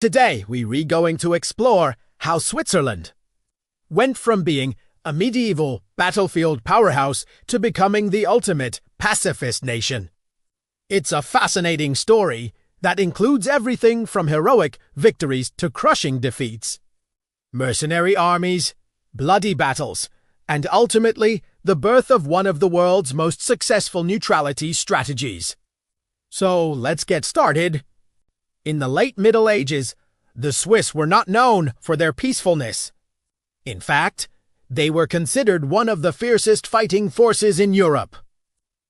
Today, we're going to explore how Switzerland went from being a medieval battlefield powerhouse to becoming the ultimate pacifist nation. It's a fascinating story that includes everything from heroic victories to crushing defeats, mercenary armies, bloody battles, and ultimately the birth of one of the world's most successful neutrality strategies. So let's get started. In the late Middle Ages, the Swiss were not known for their peacefulness. In fact, they were considered one of the fiercest fighting forces in Europe.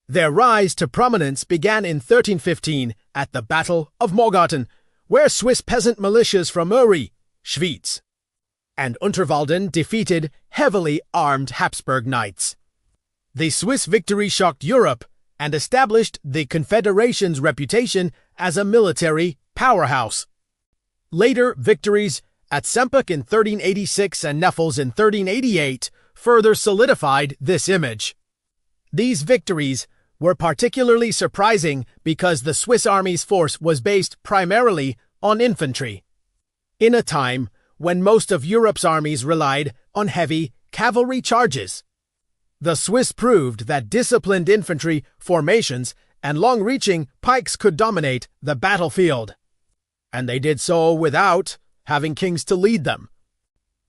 Their rise to prominence began in 1315 at the Battle of Morgarten, where Swiss peasant militias from Uri, Schwyz, and Unterwalden defeated heavily armed Habsburg knights. The Swiss victory shocked Europe and established the Confederation's reputation as a military powerhouse. Later victories at Sempach in 1386 and Neffels in 1388 further solidified this image. These victories were particularly surprising because the Swiss army's force was based primarily on infantry. In a time when most of Europe's armies relied on heavy cavalry charges, the Swiss proved that disciplined infantry formations and long-reaching pikes could dominate the battlefield. And they did so without having kings to lead them.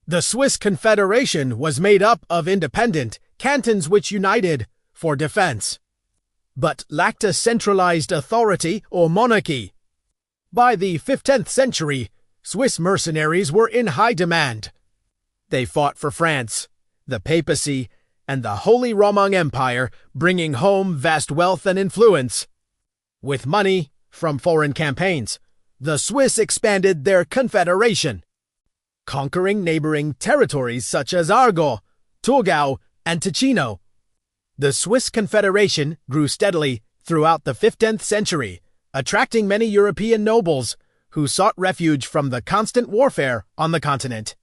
The Swiss Confederation was made up of independent cantons which united for defense, but lacked a centralized authority or monarchy. By the 15th century, Swiss mercenaries were in high demand. They fought for France, the papacy, and the Holy Roman Empire, bringing home vast wealth and influence. With money from foreign campaigns, the Swiss expanded their confederation, conquering neighboring territories such as Argau, Thurgau, and Ticino. The Swiss Confederation grew steadily throughout the 15th century, attracting many European nobles who sought refuge from the constant warfare on the continent.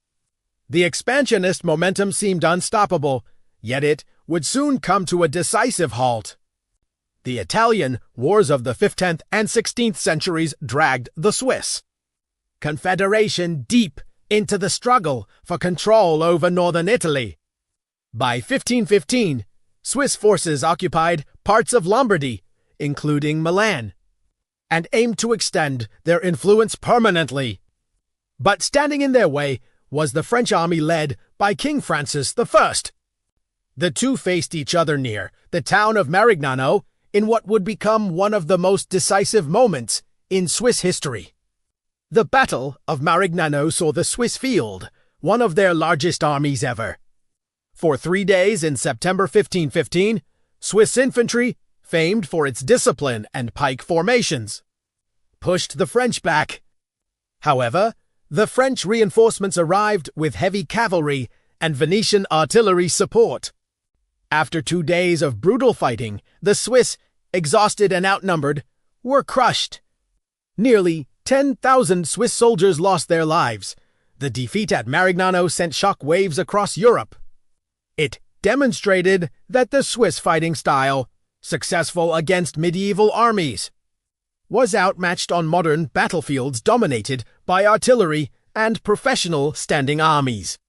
The expansionist momentum seemed unstoppable, yet it would soon come to a decisive halt. The Italian wars of the 15th and 16th centuries dragged the Swiss Confederation deep into the struggle for control over northern Italy. By 1515, Swiss forces occupied parts of Lombardy, including Milan, and aimed to extend their influence permanently. But standing in their way was the French army led by King Francis I. The two faced each other near the town of Marignano in what would become one of the most decisive moments in Swiss history. The Battle of Marignano saw the Swiss field one of their largest armies ever. For 3 days in September 1515, Swiss infantry, famed for its discipline and pike formations, pushed the French back. However, the French reinforcements arrived with heavy cavalry and Venetian artillery support. After 2 days of brutal fighting, the Swiss, exhausted and outnumbered, were crushed. Nearly 10,000 Swiss soldiers lost their lives. The defeat at Marignano sent shock waves across Europe. It demonstrated that the Swiss fighting style, successful against medieval armies, was outmatched on modern battlefields dominated by artillery and professional standing armies.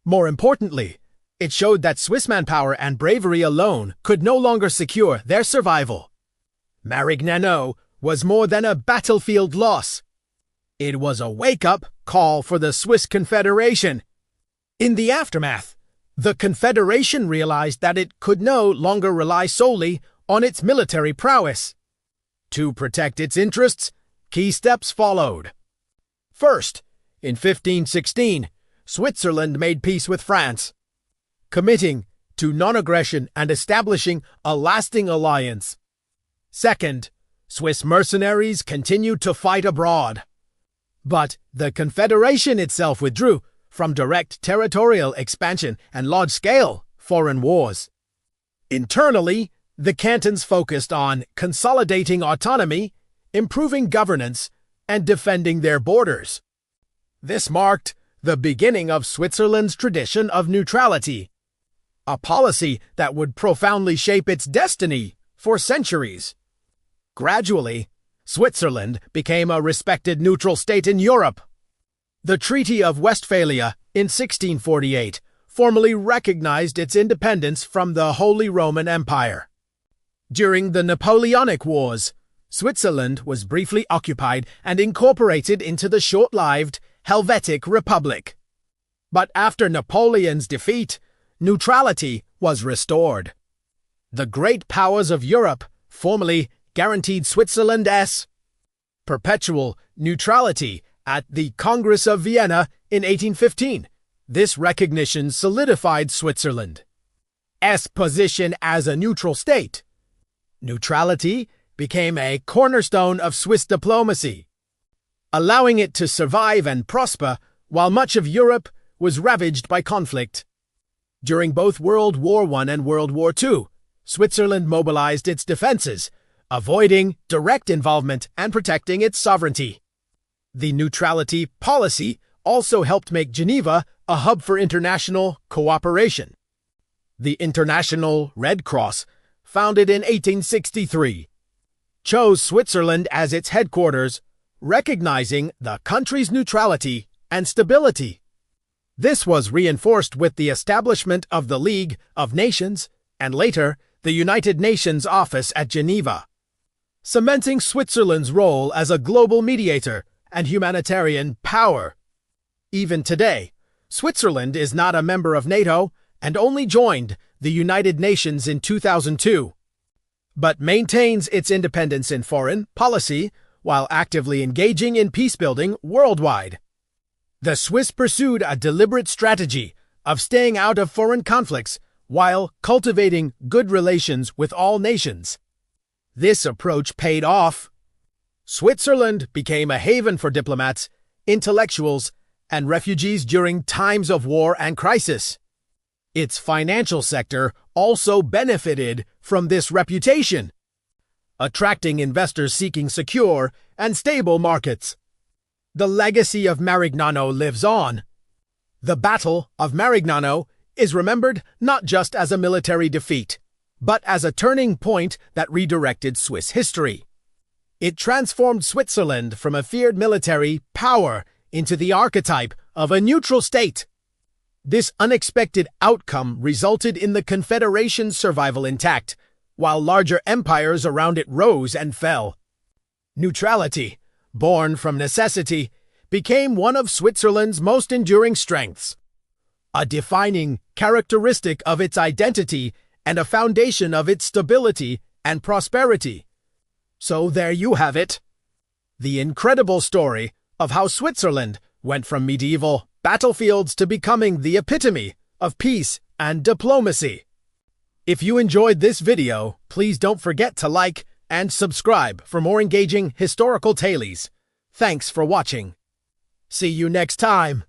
More importantly, it showed that Swiss manpower and bravery alone could no longer secure their survival. Marignano was more than a battlefield loss. It was a wake-up call for the Swiss Confederation. In the aftermath, the Confederation realized that it could no longer rely solely on its military prowess. To protect its interests, key steps followed. First, in 1516, Switzerland made peace with France, committing to non-aggression and establishing a lasting alliance. Second, Swiss mercenaries continued to fight abroad. But the Confederation itself withdrew from direct territorial expansion and large-scale foreign wars. Internally, the cantons focused on consolidating autonomy, improving governance, and defending their borders. This marked the beginning of Switzerland's tradition of neutrality, a policy that would profoundly shape its destiny for centuries. Gradually, Switzerland became a respected neutral state in Europe. The Treaty of Westphalia in 1648 formally recognized its independence from the Holy Roman Empire. During the Napoleonic Wars, Switzerland was briefly occupied and incorporated into the short-lived Helvetic Republic. But after Napoleon's defeat, neutrality was restored. The great powers of Europe formally guaranteed Switzerland's perpetual neutrality at the Congress of Vienna in 1815. This recognition solidified Switzerland's position as a neutral state. Neutrality became a cornerstone of Swiss diplomacy, allowing it to survive and prosper while much of Europe was ravaged by conflict. During both World War I and World War II, Switzerland mobilized its defenses, avoiding direct involvement and protecting its sovereignty. The neutrality policy also helped make Geneva a hub for international cooperation. The International Red Cross, founded in 1863, chose Switzerland as its headquarters, recognizing the country's neutrality and stability. This was reinforced with the establishment of the League of Nations and later the United Nations office at Geneva, cementing Switzerland's role as a global mediator and humanitarian power. Even today, Switzerland is not a member of NATO and only joined the United Nations in 2002, but maintains its independence in foreign policy while actively engaging in peacebuilding worldwide. The Swiss pursued a deliberate strategy of staying out of foreign conflicts while cultivating good relations with all nations. This approach paid off. Switzerland became a haven for diplomats, intellectuals, and refugees during times of war and crisis. Its financial sector also benefited from this reputation, attracting investors seeking secure and stable markets. The legacy of Marignano lives on. The Battle of Marignano is remembered not just as a military defeat, but as a turning point that redirected Swiss history. It transformed Switzerland from a feared military power into the archetype of a neutral state. This unexpected outcome resulted in the Confederation's survival intact, while larger empires around it rose and fell. Neutrality, born from necessity, became one of Switzerland's most enduring strengths, a defining characteristic of its identity and a foundation of its stability and prosperity. So there you have it. The incredible story of how Switzerland went from medieval battlefields to becoming the epitome of peace and diplomacy. If you enjoyed this video, please don't forget to like and subscribe for more engaging historical tales. Thanks for watching. See you next time.